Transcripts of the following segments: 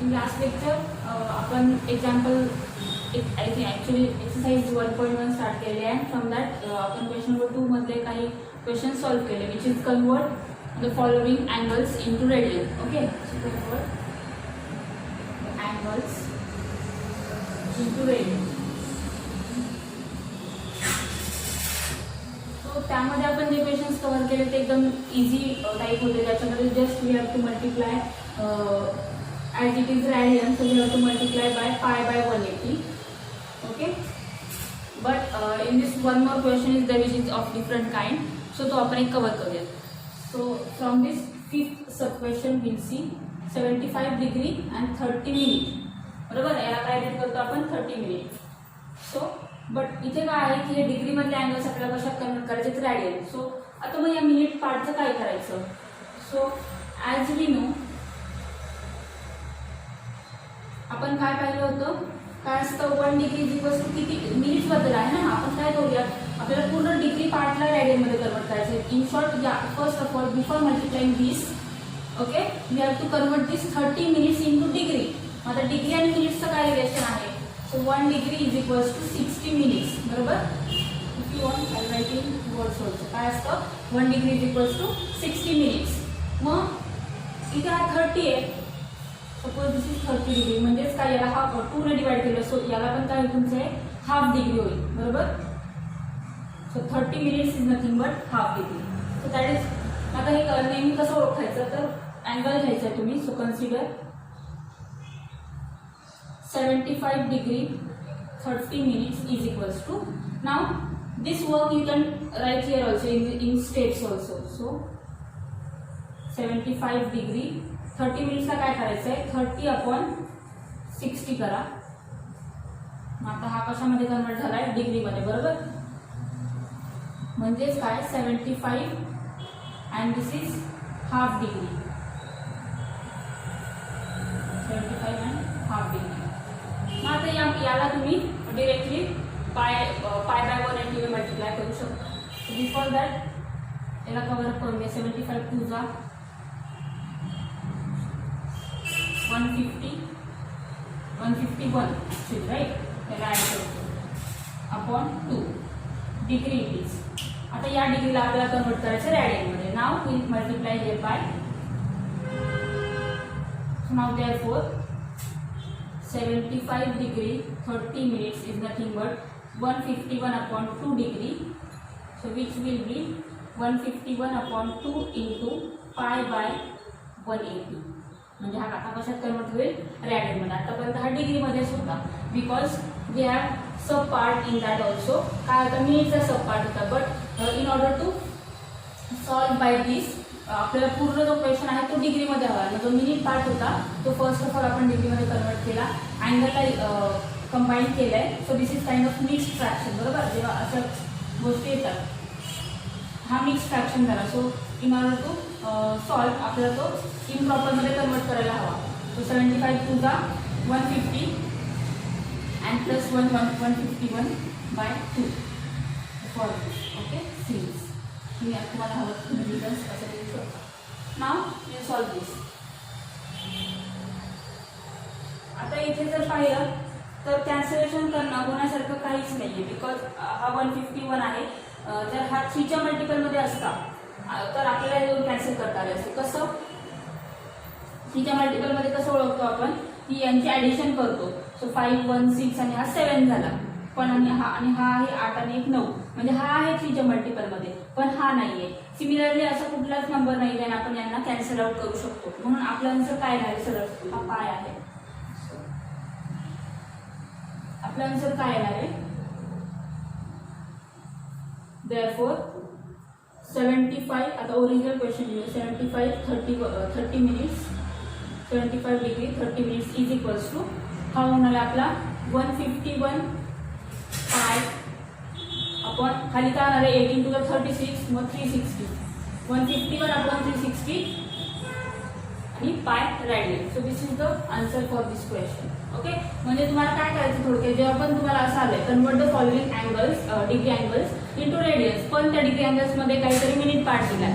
In last lecture आपण example I think actually exercise 1.1 start केले आहे. फ्रॉम दॅट आपण क्वेश्चन नंबर 2 मधले काही क्वेश्चन सॉल्व केले, which is convert the following angles into radian. Okay, so convert angles into radian. So त्यामध्ये आपण जे क्वेश्चन्स कव्हर केले ते एकदम इझी टाईप होते. त्याच्यामध्ये just we have to multiply as it is radian, so we have to multiply by pi by 180. Okay, but in this one more question is there which is of different kind, so तो आपण एक cover करूया. So from this fifth sub question we'll see 75 degree and 30 minute. बरोबर, याला काय rate करतो आपण 30 minute. So but इथे काय आहे की हे डिग्री मधले अँगल्स आपल्याला कशात कन्वर्ट करायचे, रॅडियन. सो आता मग या मिनिट पार्टचं काय करायचं. सो ॲज वी नो आपण काय पाहिलं होतं, काय असतं 1 डिग्री इक्वल्स टू किती मिनिट्स बद्दल आहे ना. आपण काय करूया, आपल्याला पूर्ण डिग्री पार्टला रॅडियन मध्ये कन्वर्ट करायचं. In short, first of all before multiplying this, okay, we have to convert this 30 minutes into degree. आता डिग्री आणि मिनिट्सचं काय रिलेशन आहे. So 1 degree is equals to 60 minutes. बरोबर, if you want I writing words also. काय असतं 1 degree is equals to 60 minutes. मग इथे हा 30 आहे. सपोज दिस इज 30 डिग्री, म्हणजेच काय याला हाफ 2 ने डिवाइड केलं. सो याला पण काय तुमचं आहे हाफ डिग्री होईल. बरोबर, so 30 minutes is nothing but half degree. So that is. आता हे नेहमी कसं ओळखायचं, तर अँगल घ्यायचा आहे तुम्ही. So consider 75 degree 30 minutes is equals to. Now this work you can write here also in steps also. So 75 degree 30 मिनिट्सला काय करायचं आहे, 30/60 करा. आता हा कशामध्ये कन्वर्ट झाला आहे, डिग्रीमध्ये. बरोबर, म्हणजेच काय 75 and this is half degree. 75 and half degree. मग आता याला तुम्ही डिरेक्टली पाय बाय 180 मल्टिप्लाय करू शकता. बिफोर दॅट याला कव्हर अप करूया. 75 2 जा 150 151 राईट, त्याला ॲड करतो अपॉन 2 डिग्री इट इज. आता या डिग्रीला आपल्याला कन्वर्ट करायचं रॅडियनमध्ये. Now will multiply here by. Now therefore 75 degree 30 minutes is nothing but 151/2 degree. So which will be 151/2 into pi by 180. म्हणजे हा आता कशात कन्वर्ट होईल, रॅडियनमध्ये. आतापर्यंत हा डिग्रीमध्येच होता, because we have sub part in that also. काय होता, मिनिटचा सब पार्ट होता. But in order to solve by this, आपल्याला पूर्ण जो क्वेश्चन आहे तो डिग्रीमध्ये हवा. जो मिनिट पार्ट होता तो फर्स्ट ऑफ ऑल आपण डिग्रीमध्ये कन्वर्ट केला, अँगलला कंबाईन केलं आहे. So this is kind of mixed fraction. बरोबर, जेव्हा अशा गोष्टी येतात हा मिक्स फ्रॅक्शन झाला. So in order to solve आपल्याला तो इम्प्रॉपरमध्ये कन्वर्ट करायला हवा. सो 75 2 जा 150 and plus 151/2 for this. Okay, series तुम्ही तुम्हाला हवं तुम्ही रिझल्ट असं देऊ शकता. नाव विल सॉल्व दिस. आता इथे जर पाहिलं तर कॅन्सलेशन करणं होण्यासारखं काहीच नाही आहे, बिकॉज हा 151 आहे. जर हा 3च्या मल्टिपलमध्ये असता तर आपल्याला हे दोन कॅन्सल करता आले असते. कसं, 3च्या मल्टिपलमध्ये कसं ओळखतो आपण की यांची ॲडिशन करतो. सो 5 1 6 आणि हा 7 झाला. पण आणि हा आहे 8 आणि 1 9, म्हणजे हा आहे 3च्या मल्टिपलमध्ये पण हा नाहीये. सिमिलरली असा कुठलाच नंबर नाही आहे आपण यांना कॅन्सल आउट करू शकतो. म्हणून आपलं आन्सर काय राहील, सरळ हा पाय आहे. आपलं आन्सर काय येणार आहे, देअरफॉर 75. आता ओरिजिनल क्वेश्चन लिहू. 75 30 minutes 75 degree 30 minutes is equals to हा होणार आहे आपला 151 पाय अपॉन खाली काय होणार आहे 18 to the 36 मग 360. 151/360 आणि पाय radian. So this is the answer for this question. Okay, म्हणजे तुम्हाला काय करायचं थोडक्यात, जेव्हा पण तुम्हाला असं आलंय convert the following angles degree angles into Radiance, पण त्या डिग्री अँगल्स मध्ये काहीतरी मिनिट पार्ट दिलाय.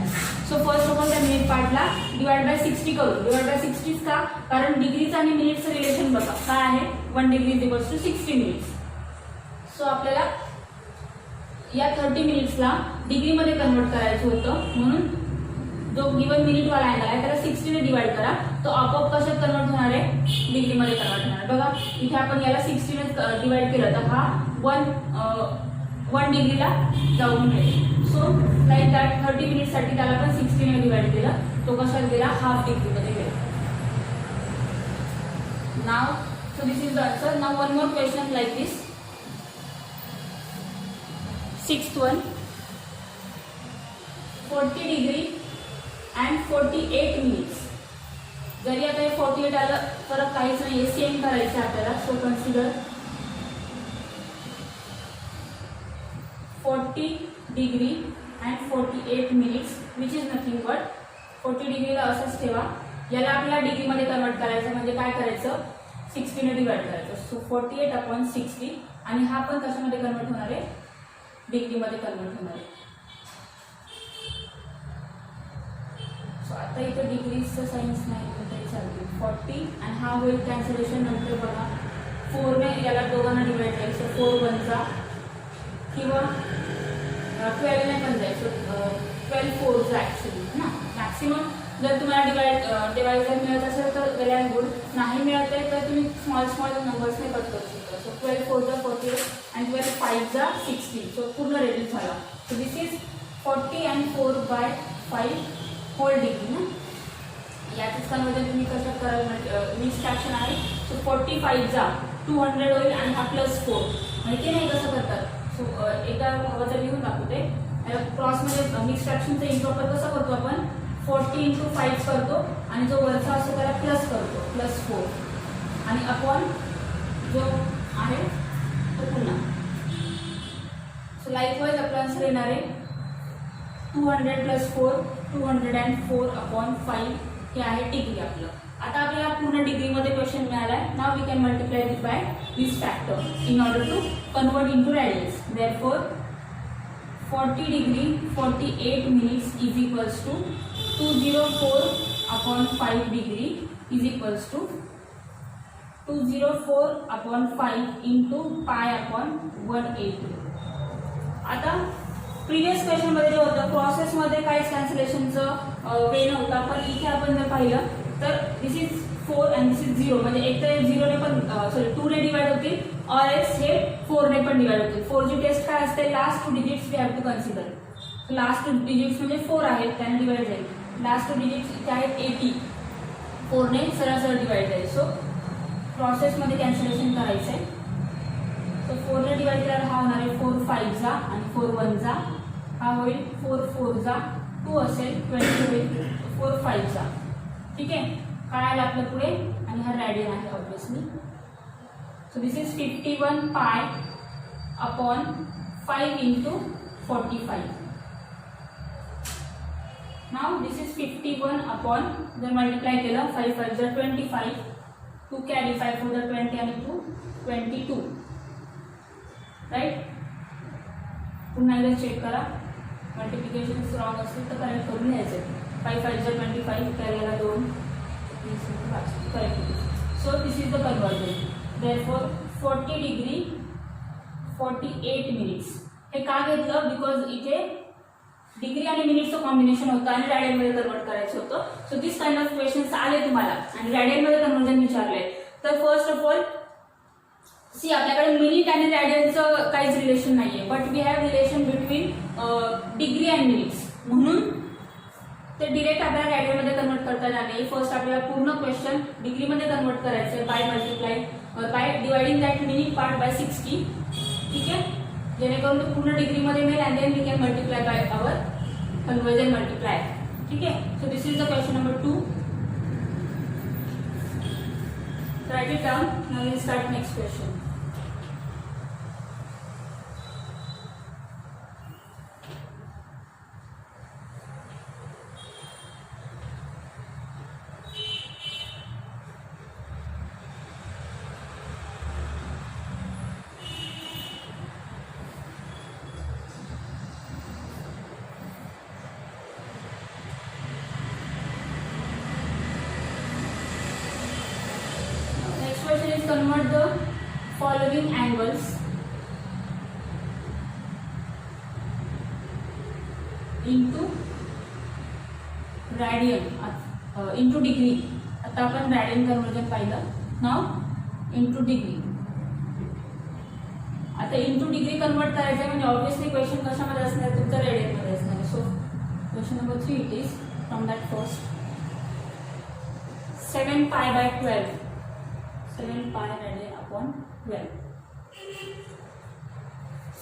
सो फर्स्ट ऑफ ऑल त्या मिनिट पार्टला डिवाइड बाय 60 करू. डिवाइड बाय 60 का, कारण डिग्रीचं आणि मिनिटचं रिलेशन बघा काय आहे, 1 degree is equals to 60 minutes. So आपल्याला या 30 मिनिट्सला डिग्रीमध्ये कन्वर्ट करायचं होतं, म्हणून जो गिवन मिनिट वाला अँगल आहे त्याला 60 ने डिवाइड करा. तो आपोआप कशात कन्वर्ट होणार आहे, डिग्रीमध्ये कन्वर्ट होणार. बघा इथे आपण याला 60 ने डिवाइड केलं तर हा 1 डिग्रीला जाऊन मिळेल. सो लाईक दॅट 30 मिनिट्ससाठी त्याला पण 60 ने डिवाइड केलं, तो कशात गेला, हाफ डिग्रीमध्ये गेला. Now so this is the answer. Now one more question like this. 6th one, 40 degree and 48 minutes. जरी आता हे 48 आलं फरक काहीच नाही, सेम करायचं आपल्याला. So consider 40 degree and 48 minutes which is nothing but 40 डिग्रीला असंच ठेवा. याला आपल्याला डिग्रीमध्ये कन्वर्ट करायचं, म्हणजे काय करायचं, 60 ने डिवाइड करायचं. सो 48/60 आणि हा पण कशामध्ये कन्वर्ट होणार आहे, डिग्रीमध्ये कन्वर्ट होणार आहे. सो आता इथे डिग्रीजचं सायन्स नाही तरी चालते. 40 आणि हा होईल कॅन्सलेशन. नंतर बघा 4 ने याला दोघांना डिवाइड जाईल. सो 4 1 किंवा 12 ने पण जाईल. सो 12 4 ॲक्च्युली ना. मॅक्सिमम जर तुम्हाला डिवायझर मिळत असेल तर वेल अँड गुड, नाही मिळत आहे तर तुम्ही स्मॉल नंबर्सने कट करू शकता. सो 12 4 48 आणि 12 5 60. सो पूर्ण रेड्यूस झाला. So this is 40 and 4/5 whole degree ना. याचंच कन्वर्जन तुम्ही कसं कराल, मिक्स फ्रॅक्शन आहे. सो 45 200 होईल आणि हा +4. माहिती नाही कसं करतात. सो एका भावाचं लिहून दाखवते. क्रॉसमध्ये मिक्स फ्रॅक्शनचं इम्प्रॉपर कसं करतो आपण, 40 × 5 करतो आणि जो वरचा असतो त्याला प्लस करतो, +4 आणि अपॉन जो आहे तो पुन्हा. सो लाईकवाईज आपलं आन्सर येणार आहे 200 + 4 204/5. हे आहे डिग्री आपलं. आता आपल्याला पूर्ण डिग्रीमध्ये क्वेश्चन मिळाला आहे. Now we can multiply this by this factor in order to convert into radians. Therefore 40 degree 48 minutes is equals to 204/5 degree is equals to 204/5 into π/180. आता प्रिव्हियस क्वेश्चनमध्ये जे होतं प्रोसेसमध्ये काहीच कॅन्सलेशनचं वे नव्हता, पण इथे आपण जर पाहिलं तर दिस इज 4 अँड दिस इज 0. म्हणजे एक तर 0 ने पण 2 ने डिवाइड होतील ऑर एल्स हे 4 ने पण डिवाइड होतील. 4 ची टेस्ट काय असते, last 2 digits we have to consider. Last 2 digits म्हणजे 4 आहेत त्याने डिवाइड जाईल. लास्ट 2 डिजिट्स इथे आहेत 80, 4 ने सरळ डिवाइड जाईल. सो प्रोसेसमध्ये कॅन्सलेशन करायचं आहे. सो 4 ने डिवाइड केल्यावर हा होणार आहे 4 5 आणि 4 1 हा होईल 4 4 2 असेल 20 होईल 4 5 ठीक आहे. काय आलं आपलं पुढे, आणि हा रॅडियन आहे obviously. So this is 51 π/5 into 45. Now this is 51 जर मल्टिप्लाय केलं 5 5 25, 2 कॅरी 5 4 20 आणि 2 22 राईट. पुन्हा एकदा चेक करा, मल्टिप्लिकेशन रॉंग असेल तर करेक्ट करून घ्यायचं. 5 5 25 कॅरीला 2 correct. So this is the conversion. Therefore 40 degree 48 minutes. हे का घेतलं, बिकॉज इथे डिग्री आणि मिनिट्सचं कॉम्बिनेशन होतं आणि रॅडियनमध्ये कन्वर्ट करायचं होतं. So this kind of questions आले तुम्हाला आणि रॅडियनमध्ये कन्वर्जन विचारले. तर फर्स्ट ऑफ ऑल सी, आपल्याकडे मिनिट आणि रॅडियनचं काहीच रिलेशन नाहीये, but we have relation between degree and minutes, म्हणून ते डिरेक्ट आपल्याला रॅडियनमध्ये कन्वर्ट करता येणार नाही. फर्स्ट आपल्याला पूर्ण क्वेश्चन डिग्रीमध्ये कन्वर्ट करायचं आहे by dividing that minute part by 60. ठीक आहे, जेणेकरून तो पूर्ण डिग्रीमध्ये मिळेल and then we can multiply by our conversion multiply. ठीक आहे. So this is the question number 2. Write it down. Now we'll start next question. convert the following angles into radian into degree. आता आपण radian conversion पाहिलं. Now into degree. आता into degree convert करायचं म्हणजे obviously question कशामध्ये असणार, तुमचा radian मध्ये असणार. So question number 3 it is from that first 7 pi by 12 7 pi radian upon 12.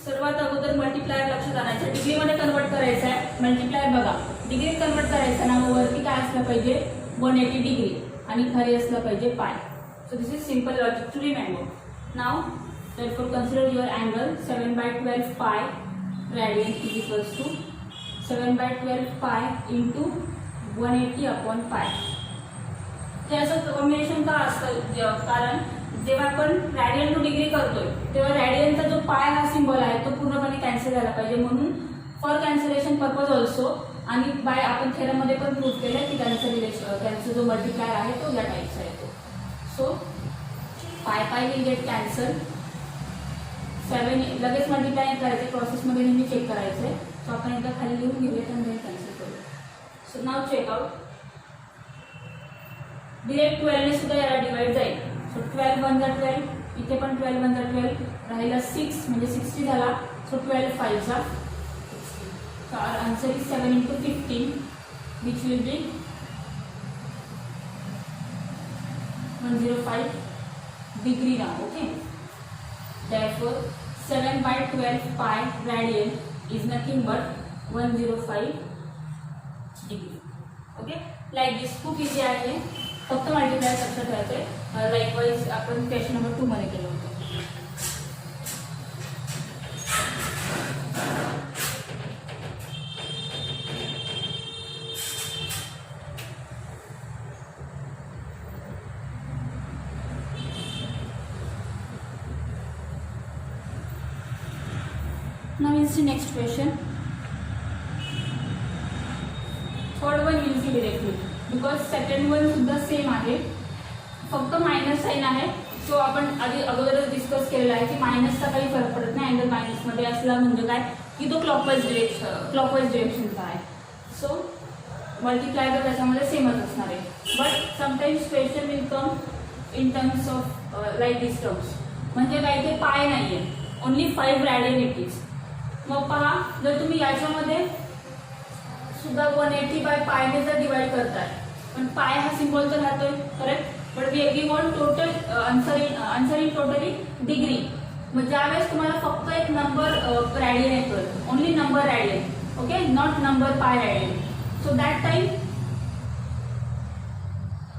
सर्वात अगोदर मल्टीप्लायर लक्षात आणायचं, डिग्रीमध्ये कन्वर्ट करायचं आहे. मल्टीप्लायर बघा, डिग्री कन्वर्ट करायचं ना, वरती काय असलं पाहिजे 180 डिग्री आणि खाली असलं पाहिजे pi. So this is simple logic to remember. Now therefore consider your angle 7 by 12 pi radian is equals to 7 by 12 pi into 180 upon pi. हे असं कॉम्बिनेशन का असतं, कारण जेव्हा आपण रॅडियन टू डिग्री करतोय तेव्हा रॅडियनचा जो पाय हा सिम्बॉल आहे तो पूर्णपणे कॅन्सल झाला पाहिजे, म्हणून फॉर कॅन्सलेशन पर्पज ऑल्सो आणि बाय आपण थेरममध्ये पण प्रूव्ह केलं की त्यांचा जो मल्टीप्लायर आहे तो या टाईपचा येतो. सो पाय पाय विल गेट कॅन्सल. 7 लगेच मल्टीप्लाय करायचे, प्रोसेसमध्ये नेहमी चेक करायचे. सो आपण एकदा खाली लिहून घेऊया आणि then कॅन्सल करूया. सो नाव चेकआउट. डिरेक्ट 12 ने सुद्धा याला डिवाइड जाईल. सो 12 1 जा 12, इथे पण 12 1 जा 12, राहिला 6 म्हणजे 60 झाला. सो 12 5 जा 60. So our answer is 7 into 15 which will be 105 degree now. Okay. Therefore 7 by 12 pi radian is nothing but 105 degree. Okay, like this खूप इझी आहे, फक्त मल्टीप्लाय लक्षात ठेवायचे. लाईकवाईज आपण क्वेश्चन नंबर 2 मध्ये केलं होतं. Now is the next question. Third one will be directly because second one सुद्धा सेम आहे, फक्त मायनस साइन आहे. सो आपण आधी अगोदरच डिस्कस केलेला आहे की मायनसचा काही फरक पडत नाही. अँगल मायनस मध्ये असला म्हणजे काय की तो क्लॉकवाईज डिरेक्शनचा आहे. सो मल्टीप्लाय तर त्याच्यामध्ये सेमच असणार आहे. But sometimes question will come in terms of like this terms, म्हणजे काय ते पाय नाहीये, ओनली 5 रॅडियन इट इज. मग पहा, जर तुम्ही याच्यामध्ये सुद्धा 180 बाय पायने जर डिवाइड करताय, पण पाय हा सिम्बॉल तर राहतोय correct, but we want total answer in totally degree. मग ज्यावेळेस तुम्हाला फक्त एक नंबर रॅडियन येतोय, only number radian, okay, not number pi radian. So that time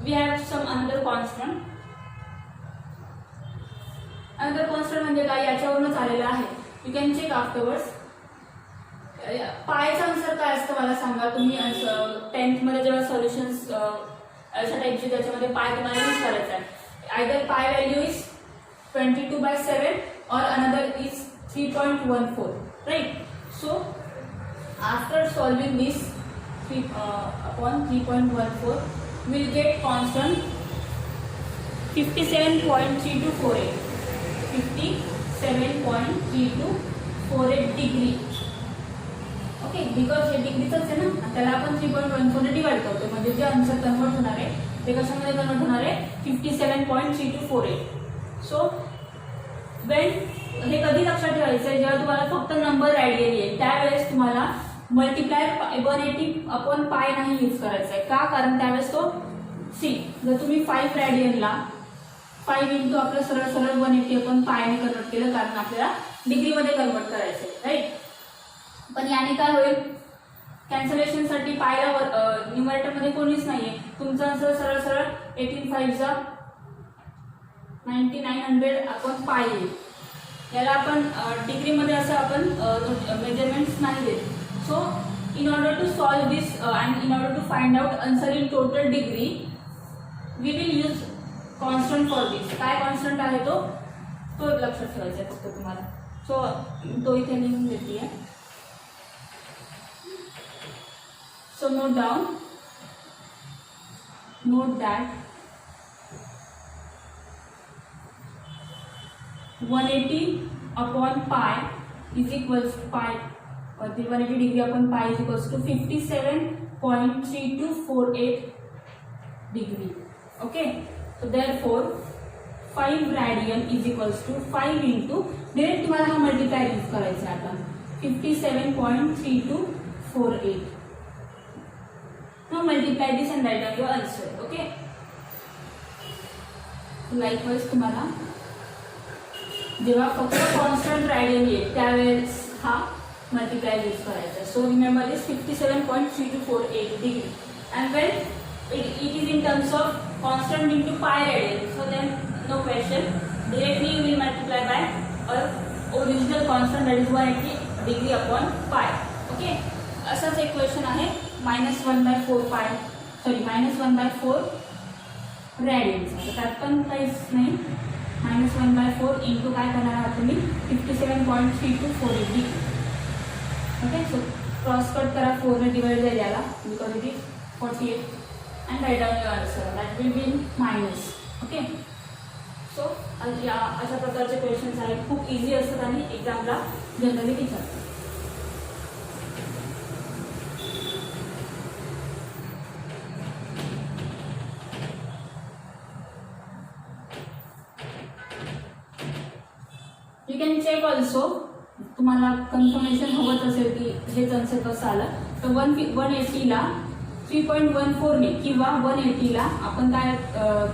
we have some another constant. Another constant म्हणजे काय, याच्यावरूनच आलेलं आहे. You can check afterwards. पायचा आन्सर काय असतं मला सांगा तुम्ही. 10th मध्ये जेव्हा सोल्युशन्स अशा टाईपचे त्याच्यामध्ये पाय तुम्हाला यूज करायचा आहे. आयदर पाय value is 22/7 or another is 3.14, right. So after solving this 3/3.14 will get constant 57.3248 57.3248 degree. Okay, because हे डिग्रीच आहे ना, त्याला आपण 3.14 ने डिवाइड करतो, म्हणजे जे आन्सर कन्वर्ट होणार आहे ते कशामध्ये कन्वर्ट होणार आहे 57.3248. सो वेन हे कधी लक्षात ठेवायचं आहे, जेव्हा तुम्हाला फक्त नंबर रॅडियन येईल त्यावेळेस तुम्हाला मल्टीप्लायर 180/पाय नाही यूज करायचा आहे. का, कारण त्यावेळेस तो सी जर तुम्ही 5 रॅडियनला 5 इंटू आपलं सरळ सरळ 180/पायने कन्वर्ट केलं, कारण आपल्याला डिग्रीमध्ये कन्वर्ट करायचं आहे, राईट. पण याने काय होईल, कॅन्सलेशनसाठी पायला न्यूमरेटरमध्ये कोणीच नाहीये, तुमचं असं सरळ सरळ 18/5 9900/पाय येईल. याला आपण डिग्रीमध्ये असं आपण मेजरमेंट्स नाही देत. So in order to solve this and in order to find out answer in total degree we will use constant for this. काय कॉन्स्टंट आहे तो लक्षात ठेवायचा आहे फक्त तुम्हाला. सो तो इथे लिहून देते. So note that 180 upon pi is equals pi 180 degree upon pi is equals to 57.3248 degree. Okay, so therefore 5 radian is equals to 5 into direct तुम्हाला हा मल्टिप्लाय यूज करायचा आहे आता 57.3248. Now multiply this and write down your answer. Okay. Likewise तुम्हाला जेव्हा फक्त constant radian येईल त्यावेळेस हा मल्टिप्लाय यूज करायचा. So remember this 57.3248 degree and when it is in terms of constant into pi radian, so then no question, directly you will multiply by our original constant, that is 180 degree upon pi. Okay, असाच एक question आहे -1/4 पाय sorry -1/4 रॅडियनचा. तर त्यात पण काहीच नाही, -1/4 into काय करणार आहात तुम्ही 57.3248 degree. Okay, so cross cut करा, 4 ने डिवाइड जाईल याला because it is 48 and write down your answer, that will be minus. Okay, so या अशा प्रकारचे क्वेश्चन्स आहेत, खूप इझी असतात आणि एक्झामला जनरली विचारतात. यू कॅन चेक ऑल्सो, तुम्हाला कन्फर्मेशन हवंच असेल की हेच आन्सर कसं आलं तर 180ला 3.14 ने किंवा 180ला आपण काय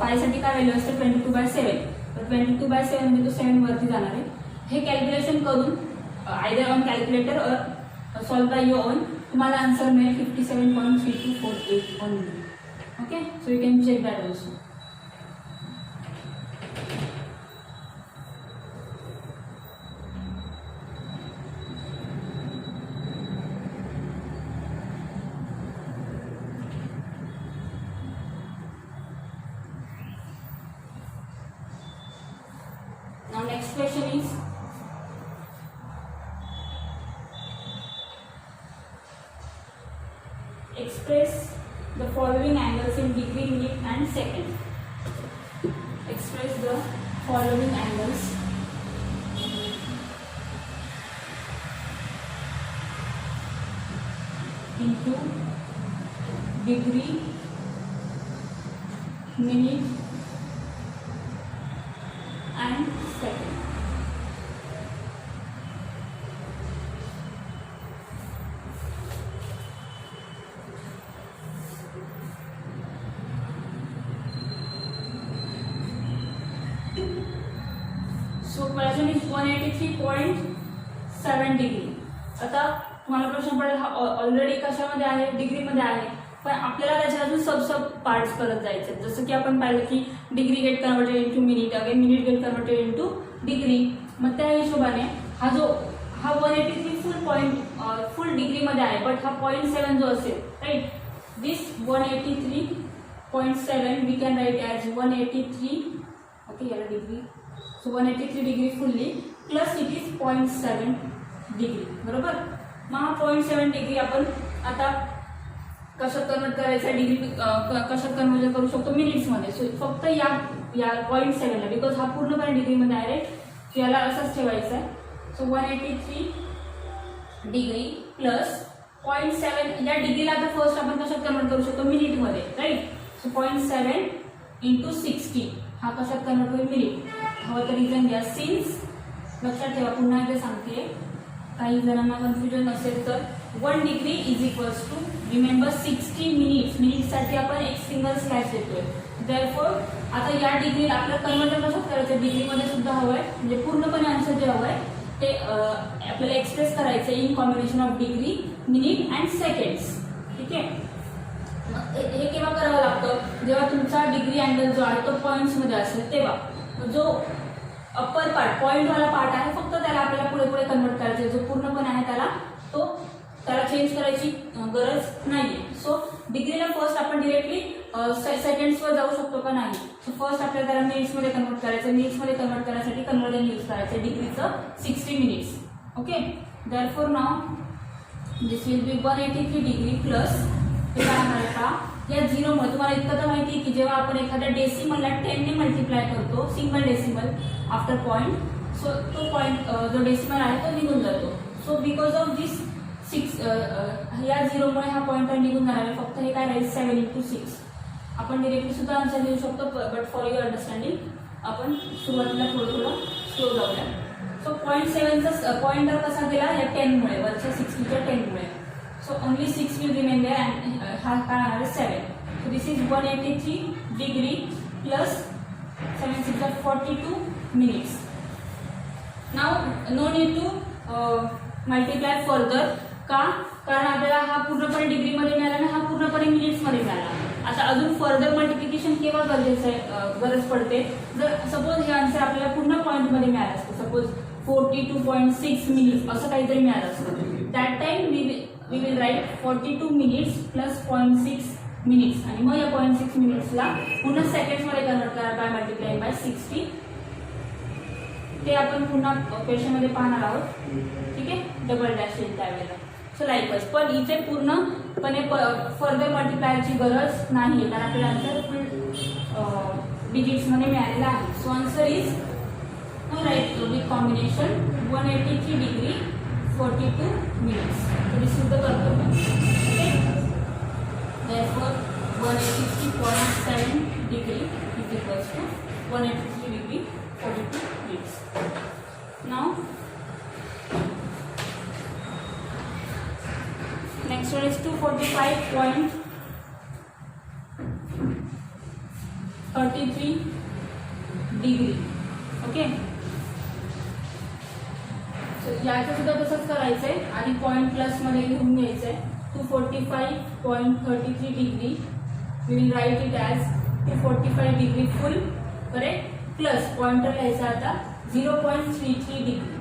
पायसाठी काय व्हॅल्यू असते 22/7. तर 22/7 म्हणजे तो 7 वरती जाणार आहे. हे कॅल्क्युलेशन करून either on calculator or solve by your own तुम्हाला आन्सर मिळेल 57.3248 only. Okay, so you can check that also. Now next question is express the following angles in degree, minute and second. Express the following angles into degree, minute and second. So question is 183.7 degree. आता तुम्हाला प्रश्न पडेल हा already कशामध्ये आहे, डिग्रीमध्ये आहे, पण आपल्याला त्याचे अजून सब पार्ट्स करत जायचे. जसं की आपण पाहिलं की degree get converted into minute, again minute get converted into degree. मग त्या हिशोबाने हा 183 फुल डिग्रीमध्ये आहे, बट हा 0.7 जो असेल right, this 183.7 we can write as 183. Okay, याला degree, so 183 degree fully plus it is 0.7 degree. बरोबर. मग हा 0.7 डिग्री आपण आता कशात कन्वर्ट करायचा, डिग्री कशात कन्वर्जन करू शकतो मिनिट्समध्ये. सो फक्त या 0.7ला बिकॉज हा पूर्णपणे डिग्रीमध्ये आहे राईट, सो याला असंच ठेवायचं आहे. सो 183 डिग्री प्लस 0.7 या डिग्रीला आता फर्स्ट आपण कशात कन्वर्ट करू शकतो मिनिटमध्ये राईट. सो 0.7 इंटू 60 हा कशात कन्वर्ट होईल मिनिट. हवं तर रिझन घ्या. सिन्स लक्षात ठेवा, पुन्हा एकदा सांगते, काही जणांना कन्फ्युजन असेल तर 1 degree is equals to remember 60 minutes. मिनिटसाठी आपण एक सिंगल स्लॅश देतोय. देअरफॉर आता या डिग्रीला आपलं कन्वर्जन कशात करायचं, डिग्रीमध्ये सुद्धा हवं आहे, म्हणजे पूर्णपणे आन्सर जे हवं आहे ते आपल्याला एक्सप्रेस करायचं in combination of degree, minute and seconds. ठीक आहे. हे केव्हा करावं लागतं, जेव्हा तुमचा डिग्री अँगल जो आहे तो पॉईंट्समध्ये असेल तेव्हा. जो अप्पर पार्ट पॉईंटवाला पार्ट आहे फक्त त्याला आपल्याला पुढे पुढे कन्वर्ट करायचं, जो पूर्णपणे आहे त्याला चेंज करायची गरज नाही. सो डिग्रीला फर्स्ट आपण डिरेक्टली सेकंड्सवर जाऊ शकतो का नाही. सो फर्स्ट आपल्याला त्याला मिनिट्समध्ये कन्वर्ट करायचं. मिनिट्समध्ये कन्वर्ट करण्यासाठी कन्वर्जन यूज करायचं डिग्रीचं 60 minutes. Okay, therefore now this will be 183 degree plus हे काय आहे का या 0मुळे. तुम्हाला इतकं तर माहिती आहे की जेव्हा आपण एखाद्या डेसिमलला 10 ने मल्टिप्लाय करतो, single decimal after point, so तो पॉईंट जो डेसिमल आहे तो निघून जातो. सो बिकॉज ऑफ दिस 6 या 0मुळे हा पॉईंटर निघून जाणार आहे. फक्त हे काय राहील 7 × 6. आपण डिरेक्टली सुद्धा आन्सर देऊ शकतो, बट फॉर युअर अंडरस्टँडिंग आपण सुरुवातीला थोडं स्लो जाऊया. सो 0.7चा पॉईंटर कसा गेला या 10मुळे, वरच्या 60च्या 10मुळे. So only 6 will remain there and हा काय येणार आहे 7. So this is 183 degree plus 7 6 are 42 minutes. Now no need to multiply further. का? कारण आपल्याला हा पूर्णपणे डिग्रीमध्ये मिळाला आणि हा पूर्णपणे मिनिट्समध्ये मिळाला. आता अजून फर्दर मल्टिप्लिकेशन केव्हा गरजेचं आहे, गरज पडते जर सपोज हे आन्सर आपल्याला पूर्ण पॉईंटमध्ये मिळालं असतं, सपोज 42.6 मिनिट्स असं काहीतरी मिळालं असतं. That time we will write 42 minutes plus 0.6 minutes आणि मग या 0.6 मिनिट्सला पुन्हा सेकंड्समध्ये कन्वर्ट करा बाय मल्टिप्लाय बाय 60. ते आपण पुन्हा क्वेश्चनमध्ये पाहणार आहोत. ठीक आहे, डबल डॅश येईल त्यावेळेला. सो लाईकवाईज पण इथे पूर्णपणे फर्दर मल्टिप्लायरची गरज नाही आहे, कारण आपल्याला आन्सर फुल डिजिट्समध्ये मिळालेला आहे. So answer is right with combination 183 degree 42 minutes. This is the conversion. Okay, therefore 183.7 degree is equals to 183 degree 42 minutes. Now next one is 245.33 degree. Okay, so याचं सुद्धा तसंच करायचंय. आधी पॉइंट प्लस मध्ये घेऊन घ्यायचंय. 245.33 degree. We will write it as 245 degree full, correct? Plus pointer लिहायचा आता 0.33 degree.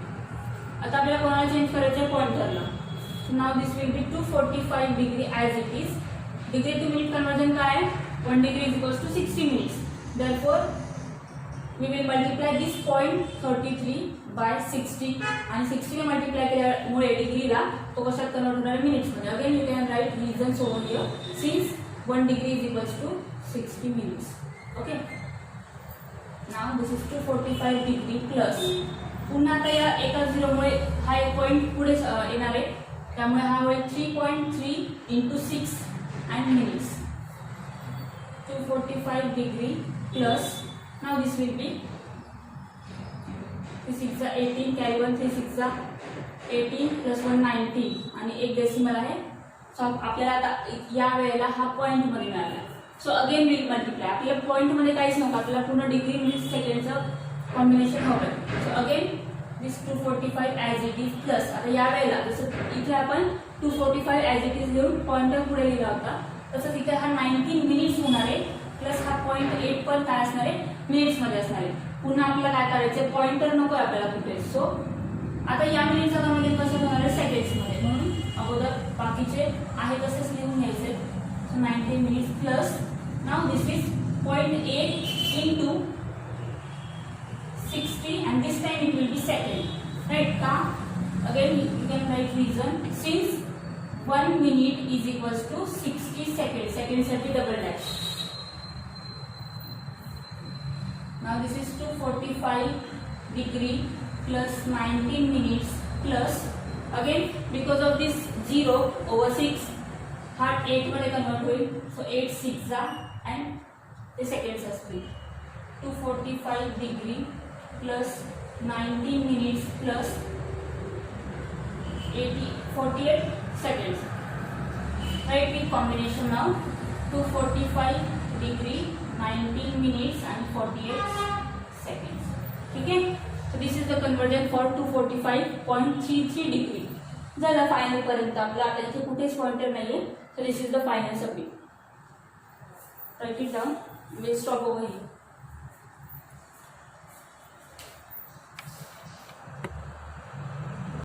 आता आपल्याला कोणाला चेंज करायचं पॉइंटरला. So now this will be 245 degree as it is. Degree to minute conversion काय आहे? 1 degree is equals to 60 minutes. Therefore we will multiply this point 33 by 60 आणि 60 ने मल्टिप्लाय केल्यामुळे डिग्रीला तो कशात कन्वर्ट होणार मिनिट्समध्ये. Again you can write reasons over here since 1 degree is equals to 60 minutes. Okay, now this is 245 degree plus पुन्हा आता या एका झिरोमुळे हा एक पॉईंट पुढे येणार आहे, त्यामुळे हा होईल 3.3 into 6 and minutes. 245 degree plus now this will be 3 6 18 carry 1 3 6 18 plus 1 19 आणि एक डेसिमल आहे. सो आपल्याला आता या वेळेला हा पॉईंट मध्ये मिळाला. So again will multiply. आपल्याला पॉईंट मध्ये काहीच नव्हतं, आपल्याला पूर्ण डिग्री मिनिट सेकंडचं कॉम्बिनेशन हवं. So again this 245 as it is plus आता या वेळेला जसं इथे आपण 245 ॲज इट इज लिहून पॉईंटर पुढे लिहिला होता, तसंच इथे हा 19 मिनिट्स होणार आहे प्लस हा पॉईंट 8 पण काय असणार आहे मिनिट्समध्ये असणार आहे. पुन्हा आपल्याला काय करायचं पॉईंटर नको आहे आपल्याला कुठे. सो आता या मिनिटचा कन्वर्जन कसं होणार आहे सेकंड्समध्ये, म्हणून अगोदर बाकीचे आहे तसेच लिहून घ्यायचे. So 19 minutes plus now this is 0.8 into 60 and this time it will be second, right? Ka again you can write reason since 1 minute is equals to 60 seconds. Second साठी double dash. Now this is 245 degree plus 19 minutes plus again because of this 0 over 6 हा 8 मध्ये convert होईल. So 8 6 जा and the seconds असतील. 245 degree plus 19 minutes plus 48 seconds. Right, with combination now 245 degree 19 minutes and 48 seconds. ठीक है, so this is the conversion for 245.33 degree. झालं final पर्यंत आपलं. आता इथे कुठेच पॉइंटर नाहीये. So this is the final submit. Write it down. We'll stop over here.